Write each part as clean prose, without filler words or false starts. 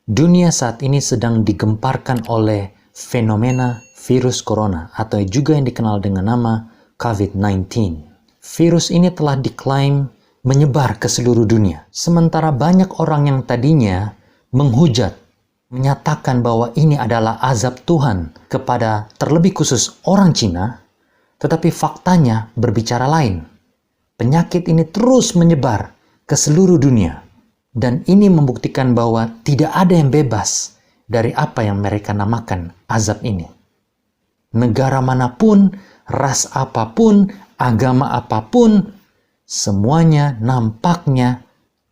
Dunia saat ini sedang digemparkan oleh fenomena virus corona atau juga yang dikenal dengan nama COVID-19. Virus ini telah diklaim menyebar ke seluruh dunia. Sementara banyak orang yang tadinya menghujat, menyatakan bahwa ini adalah azab Tuhan kepada terlebih khusus orang Cina, tetapi faktanya berbicara lain. Penyakit ini terus menyebar ke seluruh dunia. Dan ini membuktikan bahwa tidak ada yang bebas dari apa yang mereka namakan azab ini. Negara manapun, ras apapun, agama apapun, semuanya nampaknya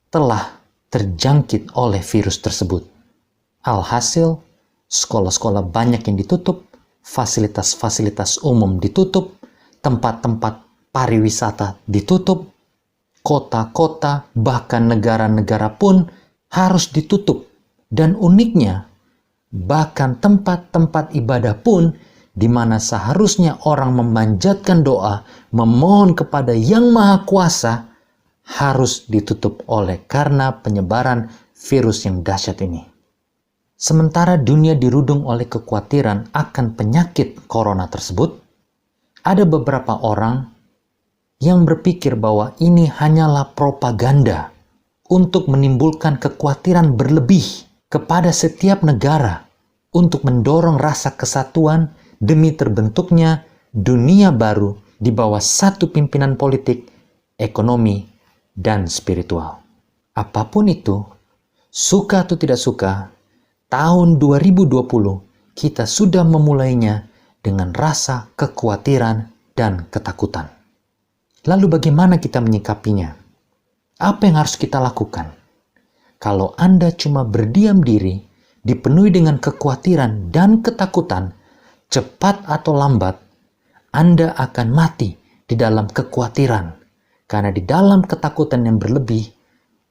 telah terjangkit oleh virus tersebut. Alhasil, sekolah-sekolah banyak yang ditutup, fasilitas-fasilitas umum ditutup, tempat-tempat pariwisata ditutup, kota-kota, bahkan negara-negara pun harus ditutup. Dan uniknya, bahkan tempat-tempat ibadah pun di mana seharusnya orang memanjatkan doa, memohon kepada Yang Maha Kuasa, harus ditutup oleh karena penyebaran virus yang dahsyat ini. Sementara dunia dirudung oleh kekhawatiran akan penyakit corona tersebut, ada beberapa orang yang berpikir bahwa ini hanyalah propaganda untuk menimbulkan kekhawatiran berlebih kepada setiap negara untuk mendorong rasa kesatuan demi terbentuknya dunia baru di bawah satu pimpinan politik, ekonomi, dan spiritual. Apapun itu, suka atau tidak suka, tahun 2020 kita sudah memulainya dengan rasa kekhawatiran dan ketakutan. Lalu bagaimana kita menyikapinya? Apa yang harus kita lakukan? Kalau Anda cuma berdiam diri, dipenuhi dengan kekhawatiran dan ketakutan, cepat atau lambat, Anda akan mati di dalam kekhawatiran. Karena di dalam ketakutan yang berlebih,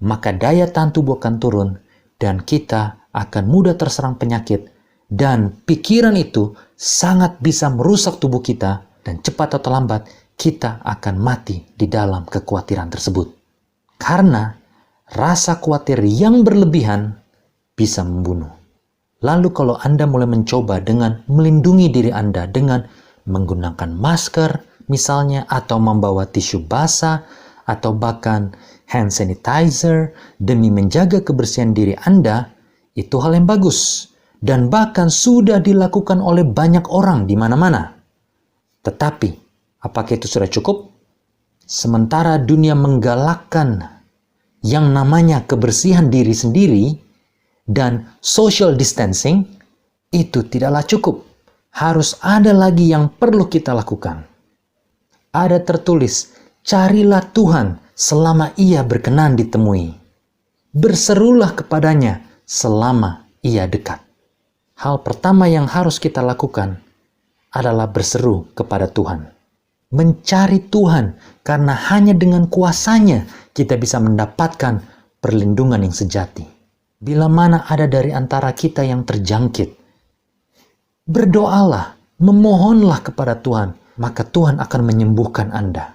maka daya tahan tubuh akan turun dan kita akan mudah terserang penyakit. Dan pikiran itu sangat bisa merusak tubuh kita dan cepat atau lambat, kita akan mati di dalam kekhawatiran tersebut. Karena rasa khawatir yang berlebihan bisa membunuh. Lalu kalau Anda mulai mencoba dengan melindungi diri Anda dengan menggunakan masker misalnya, atau membawa tisu basah, atau bahkan hand sanitizer demi menjaga kebersihan diri Anda, itu hal yang bagus. Dan bahkan sudah dilakukan oleh banyak orang di mana-mana. Tetapi apakah itu sudah cukup? Sementara dunia menggalakkan yang namanya kebersihan diri sendiri dan social distancing, itu tidaklah cukup. Harus ada lagi yang perlu kita lakukan. Ada tertulis, carilah Tuhan selama Ia berkenan ditemui. Berserulah kepadanya selama Ia dekat. Hal pertama yang harus kita lakukan adalah berseru kepada Tuhan. Mencari Tuhan, karena hanya dengan kuasanya kita bisa mendapatkan perlindungan yang sejati. Bila mana ada dari antara kita yang terjangkit, berdoalah, memohonlah kepada Tuhan, maka Tuhan akan menyembuhkan Anda.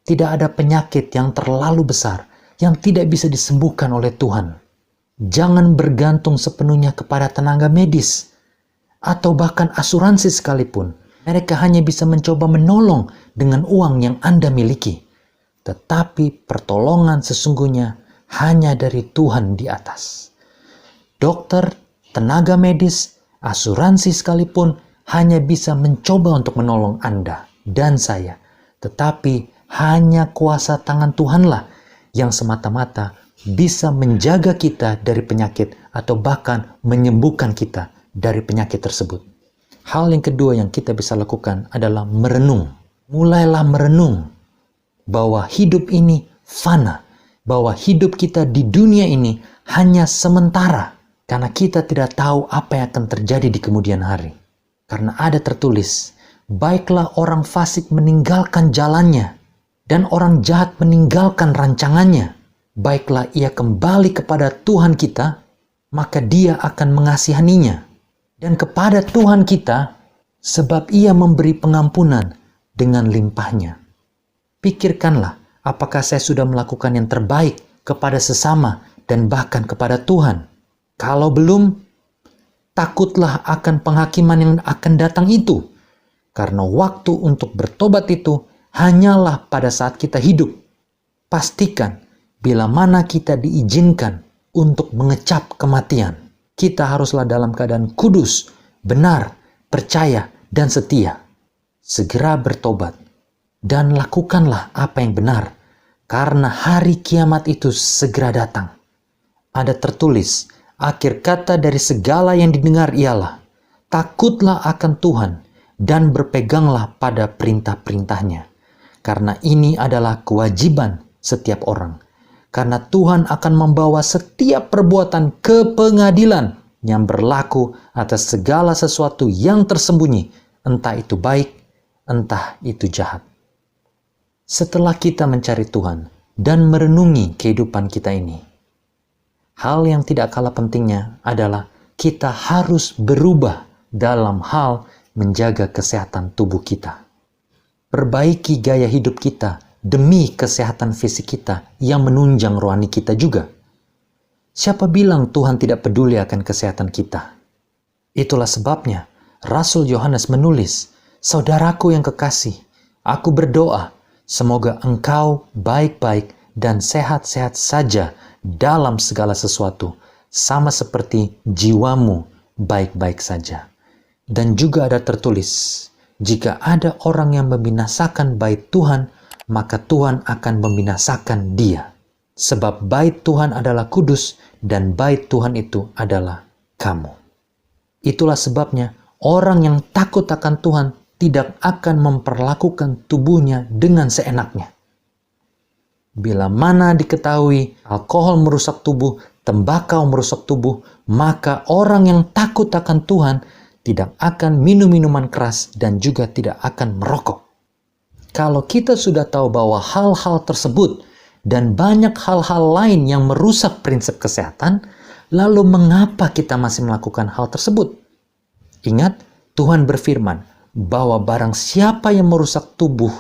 Tidak ada penyakit yang terlalu besar yang tidak bisa disembuhkan oleh Tuhan. Jangan bergantung sepenuhnya kepada tenaga medis atau bahkan asuransi sekalipun. Mereka hanya bisa mencoba menolong dengan uang yang Anda miliki. Tetapi pertolongan sesungguhnya hanya dari Tuhan di atas. Dokter, tenaga medis, asuransi sekalipun hanya bisa mencoba untuk menolong Anda dan saya. Tetapi hanya kuasa tangan Tuhanlah yang semata-mata bisa menjaga kita dari penyakit atau bahkan menyembuhkan kita dari penyakit tersebut. Hal yang kedua yang kita bisa lakukan adalah merenung. Mulailah merenung bahwa hidup ini fana, bahwa hidup kita di dunia ini hanya sementara, karena kita tidak tahu apa yang akan terjadi di kemudian hari. Karena ada tertulis, baiklah orang fasik meninggalkan jalannya, dan orang jahat meninggalkan rancangannya. Baiklah ia kembali kepada Tuhan kita, maka Dia akan mengasihaninya. Dan kepada Tuhan kita, sebab Ia memberi pengampunan dengan limpahnya. Pikirkanlah, apakah saya sudah melakukan yang terbaik kepada sesama dan bahkan kepada Tuhan. Kalau belum, takutlah akan penghakiman yang akan datang itu. Karena waktu untuk bertobat itu hanyalah pada saat kita hidup. Pastikan bila mana kita diizinkan untuk mengecap kematian, kita haruslah dalam keadaan kudus, benar, percaya, dan setia. Segera bertobat dan lakukanlah apa yang benar, karena hari kiamat itu segera datang. Ada tertulis, akhir kata dari segala yang didengar ialah, takutlah akan Tuhan dan berpeganglah pada perintah-perintahnya. Karena ini adalah kewajiban setiap orang. Karena Tuhan akan membawa setiap perbuatan ke pengadilan yang berlaku atas segala sesuatu yang tersembunyi, entah itu baik, entah itu jahat. Setelah kita mencari Tuhan dan merenungi kehidupan kita ini, hal yang tidak kalah pentingnya adalah kita harus berubah dalam hal menjaga kesehatan tubuh kita. Perbaiki gaya hidup kita demi kesehatan fisik kita yang menunjang rohani kita juga. Siapa bilang Tuhan tidak peduli akan kesehatan kita? Itulah sebabnya Rasul Yohanes menulis, "Saudaraku yang kekasih, aku berdoa, semoga engkau baik-baik dan sehat-sehat saja dalam segala sesuatu, sama seperti jiwamu baik-baik saja." Dan juga ada tertulis, jika ada orang yang membinasakan bait Tuhan, maka Tuhan akan membinasakan dia. Sebab bait Tuhan adalah kudus dan bait Tuhan itu adalah kamu. Itulah sebabnya orang yang takut akan Tuhan tidak akan memperlakukan tubuhnya dengan seenaknya. Bila mana diketahui alkohol merusak tubuh, tembakau merusak tubuh, maka orang yang takut akan Tuhan tidak akan minum minuman keras dan juga tidak akan merokok. Kalau kita sudah tahu bahwa hal-hal tersebut dan banyak hal-hal lain yang merusak prinsip kesehatan, lalu mengapa kita masih melakukan hal tersebut? Ingat, Tuhan berfirman bahwa barang siapa yang merusak tubuh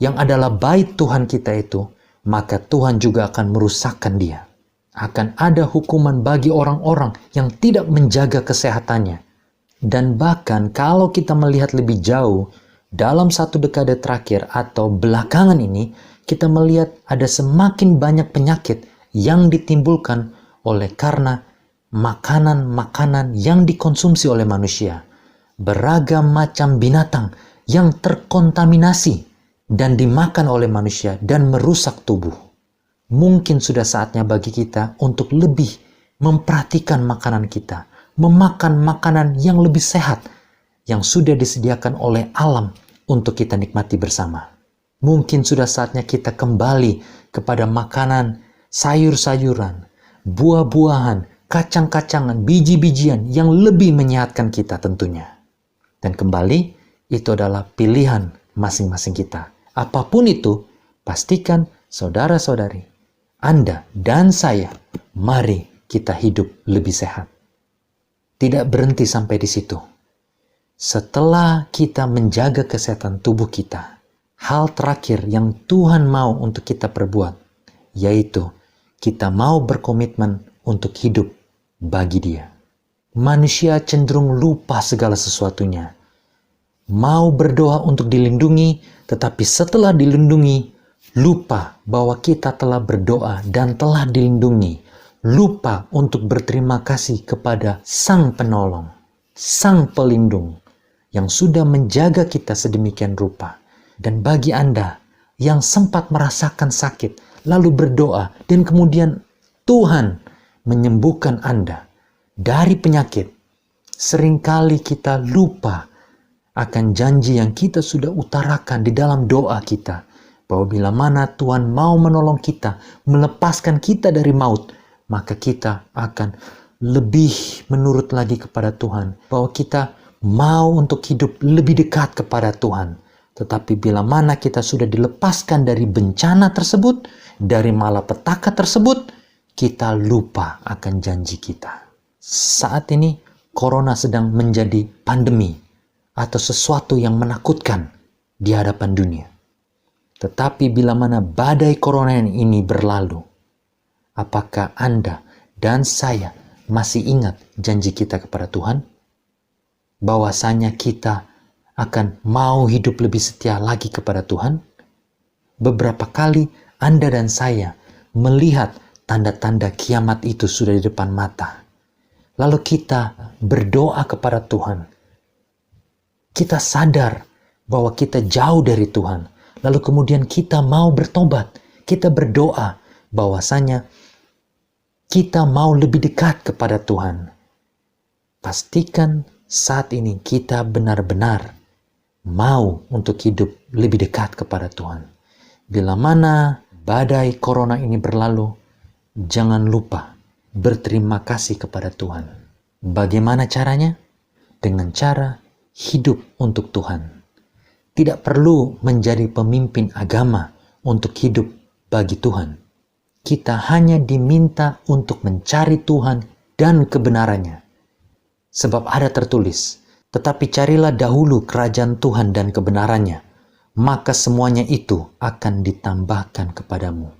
yang adalah bait Tuhan kita itu, maka Tuhan juga akan merusakkan dia. Akan ada hukuman bagi orang-orang yang tidak menjaga kesehatannya. Dan bahkan kalau kita melihat lebih jauh, dalam satu dekade terakhir atau belakangan ini, kita melihat ada semakin banyak penyakit yang ditimbulkan oleh karena makanan-makanan yang dikonsumsi oleh manusia. Beragam macam binatang yang terkontaminasi dan dimakan oleh manusia dan merusak tubuh. Mungkin sudah saatnya bagi kita untuk lebih memperhatikan makanan kita, memakan makanan yang lebih sehat, yang sudah disediakan oleh alam untuk kita nikmati bersama. Mungkin sudah saatnya kita kembali kepada makanan sayur-sayuran, buah-buahan, kacang-kacangan, biji-bijian yang lebih menyehatkan kita tentunya. Dan kembali, itu adalah pilihan masing-masing kita. Apapun itu, pastikan saudara-saudari, Anda dan saya, mari kita hidup lebih sehat. Tidak berhenti sampai di situ. Setelah kita menjaga kesehatan tubuh kita, hal terakhir yang Tuhan mau untuk kita perbuat, yaitu kita mau berkomitmen untuk hidup bagi Dia. Manusia cenderung lupa segala sesuatunya. Mau berdoa untuk dilindungi, tetapi setelah dilindungi, lupa bahwa kita telah berdoa dan telah dilindungi. Lupa untuk berterima kasih kepada Sang Penolong, Sang Pelindung, yang sudah menjaga kita sedemikian rupa. Dan bagi Anda yang sempat merasakan sakit, lalu berdoa, dan kemudian Tuhan menyembuhkan Anda dari penyakit, seringkali kita lupa akan janji yang kita sudah utarakan di dalam doa kita, bahwa bila mana Tuhan mau menolong kita, melepaskan kita dari maut, maka kita akan lebih menurut lagi kepada Tuhan, bahwa kita mau untuk hidup lebih dekat kepada Tuhan. Tetapi bila mana kita sudah dilepaskan dari bencana tersebut, dari malapetaka tersebut, kita lupa akan janji kita. Saat ini, corona sedang menjadi pandemi atau sesuatu yang menakutkan di hadapan dunia. Tetapi bila mana badai corona ini berlalu, apakah Anda dan saya masih ingat janji kita kepada Tuhan? Bahwasanya kita akan mau hidup lebih setia lagi kepada Tuhan? Beberapa kali Anda dan saya melihat tanda-tanda kiamat itu sudah di depan mata. Lalu kita berdoa kepada Tuhan. Kita sadar bahwa kita jauh dari Tuhan. Lalu kemudian kita mau bertobat. Kita berdoa bahwasanya kita mau lebih dekat kepada Tuhan. Pastikan saat ini kita benar-benar mau untuk hidup lebih dekat kepada Tuhan. Bila mana badai corona ini berlalu, jangan lupa berterima kasih kepada Tuhan. Bagaimana caranya? Dengan cara hidup untuk Tuhan. Tidak perlu menjadi pemimpin agama untuk hidup bagi Tuhan. Kita hanya diminta untuk mencari Tuhan dan kebenarannya. Sebab ada tertulis, tetapi carilah dahulu kerajaan Tuhan dan kebenarannya, maka semuanya itu akan ditambahkan kepadamu.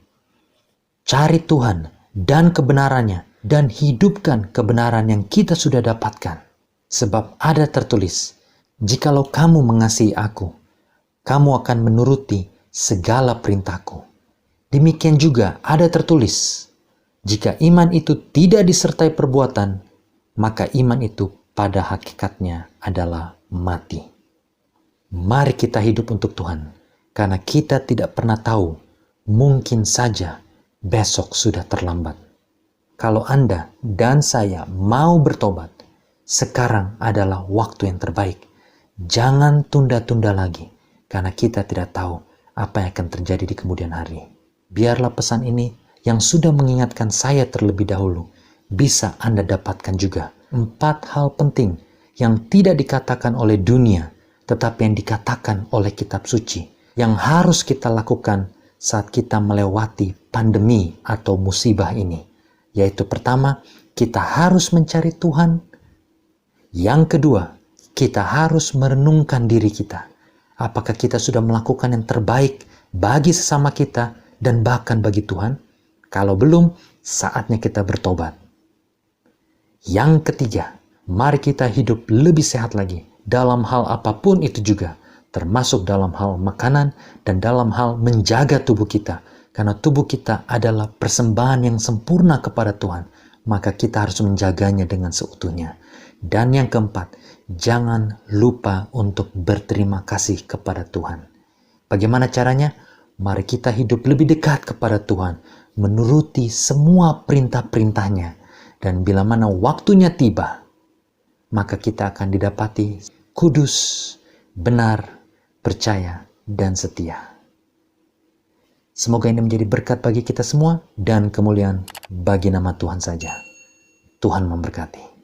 Cari Tuhan dan kebenarannya, dan hidupkan kebenaran yang kita sudah dapatkan. Sebab ada tertulis, jikalau kamu mengasihi aku, kamu akan menuruti segala perintahku. Demikian juga ada tertulis, jika iman itu tidak disertai perbuatan, maka iman itu pada hakikatnya adalah mati. Mari kita hidup untuk Tuhan, karena kita tidak pernah tahu, mungkin saja besok sudah terlambat. Kalau Anda dan saya mau bertobat, sekarang adalah waktu yang terbaik. Jangan tunda-tunda lagi, karena kita tidak tahu apa yang akan terjadi di kemudian hari. Biarlah pesan ini yang sudah mengingatkan saya terlebih dahulu, bisa Anda dapatkan juga. 4 hal penting yang tidak dikatakan oleh dunia, tetapi yang dikatakan oleh kitab suci, yang harus kita lakukan saat kita melewati pandemi atau musibah ini. Yaitu pertama, kita harus mencari Tuhan. Yang kedua, kita harus merenungkan diri kita. Apakah kita sudah melakukan yang terbaik bagi sesama kita dan bahkan bagi Tuhan? Kalau belum, saatnya kita bertobat. Yang ketiga, mari kita hidup lebih sehat lagi dalam hal apapun itu juga, termasuk dalam hal makanan dan dalam hal menjaga tubuh kita. Karena tubuh kita adalah persembahan yang sempurna kepada Tuhan, maka kita harus menjaganya dengan seutuhnya. Dan yang keempat, jangan lupa untuk berterima kasih kepada Tuhan. Bagaimana caranya? Mari kita hidup lebih dekat kepada Tuhan, menuruti semua perintah-perintahnya. Dan bila mana waktunya tiba, maka kita akan didapati kudus, benar, percaya, dan setia. Semoga ini menjadi berkat bagi kita semua dan kemuliaan bagi nama Tuhan saja. Tuhan memberkati.